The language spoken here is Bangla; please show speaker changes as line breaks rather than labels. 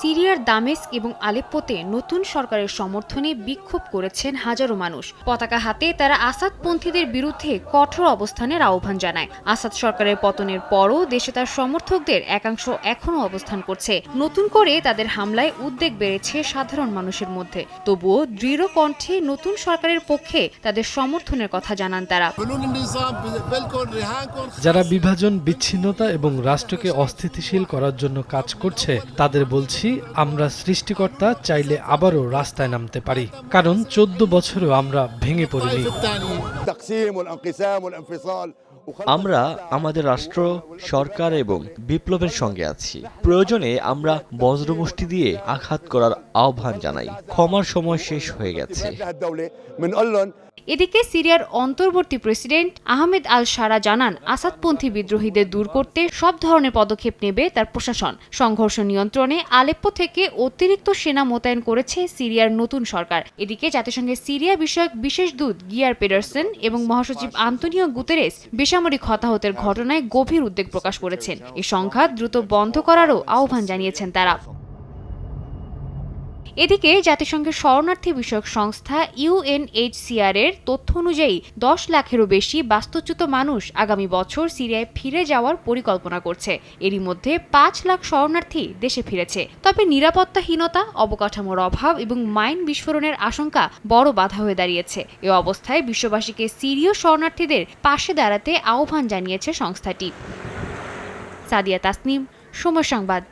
সিরিয়ার দামেস্ক এবং আলেপ্পোতে নতুন সরকারের সমর্থনে বিক্ষোভ করেছেন হাজারো মানুষ। পতাকা হাতে তারা আসাদপন্থীদের বিরুদ্ধে কঠোর অবস্থানের আহ্বান জানায়। আসাদ সরকারের পতনের পরও দেশে তার সমর্থকদের একাংশ এখনও অবস্থান করছে। নতুন করে তাদের হামলায় উদ্বেগ বেড়েছে সাধারণ মানুষের মধ্যে। তবুও দৃঢ় কণ্ঠে নতুন সরকারের পক্ষে তাদের সমর্থনের কথা জানান তারা।
যারা বিভাজন, বিচ্ছিন্নতা এবং রাষ্ট্রকে অস্থিতিশীল করার জন্য কাজ করছে তাদের বলছি, আমরা সৃষ্টিকর্তা চাইলে আবারও রাস্তায় নামতে পারি, কারণ 14 বছরেও আমরা ভেঙে পড়িনি।
আমরা আমাদের রাষ্ট্র, সরকার এবং বিপ্লবের সঙ্গে আছি। প্রয়োজনে আমরা বজ্রমুষ্টি দিয়ে আঘাত করার আহ্বান জানাই। ক্ষমার সময় শেষ হয়ে গেছে।
এদিকে সিরিয়ার অন্তর্বর্তী প্রেসিডেন্ট আহমেদ আল শারা জানান, আসাদপন্থী বিদ্রোহীদের দূর করতে সব ধরনের পদক্ষেপ নেবে তার প্রশাসন। সংঘর্ষ নিয়ন্ত্রণে আলেপ্পো থেকে অতিরিক্ত সেনা মোতায়েন করেছে সিরিয়ার নতুন সরকার। এদিকে জাতিসংঘের সিরিয়া বিষয়ক বিশেষ দূত গিয়ার পেডারসন এবং মহাসচিব আন্তোনিও গুতেরেস বেসামরিক হতাহতের ঘটনায় গভীর উদ্বেগ প্রকাশ করেছেন। এই সংঘাত দ্রুত বন্ধ করারও আহ্বান জানিয়েছেন তারা। এদিকে জাতিসংঘের শরণার্থী বিষয়ক সংস্থা UNHCR এর তথ্য অনুযায়ী 10 লাখেরও বেশি বাস্তুচ্যুত মানুষ আগামী বছর সিরিয়ায় ফিরে যাওয়ার পরিকল্পনা করছে। এরই মধ্যে 5 লাখ শরণার্থী দেশে ফিরেছে। তবে নিরাপত্তাহীনতা, অবকাঠামোর অভাব এবং মাইন বিস্ফোরণের আশঙ্কা বড় বাধা হয়ে দাঁড়িয়েছে। এ অবস্থায় বিশ্ববাসীকে সিরীয় শরণার্থীদের পাশে দাঁড়াতে আহ্বান জানিয়েছে সংস্থাটি। সাদিয়া তাসনিম, সময় সংবাদ।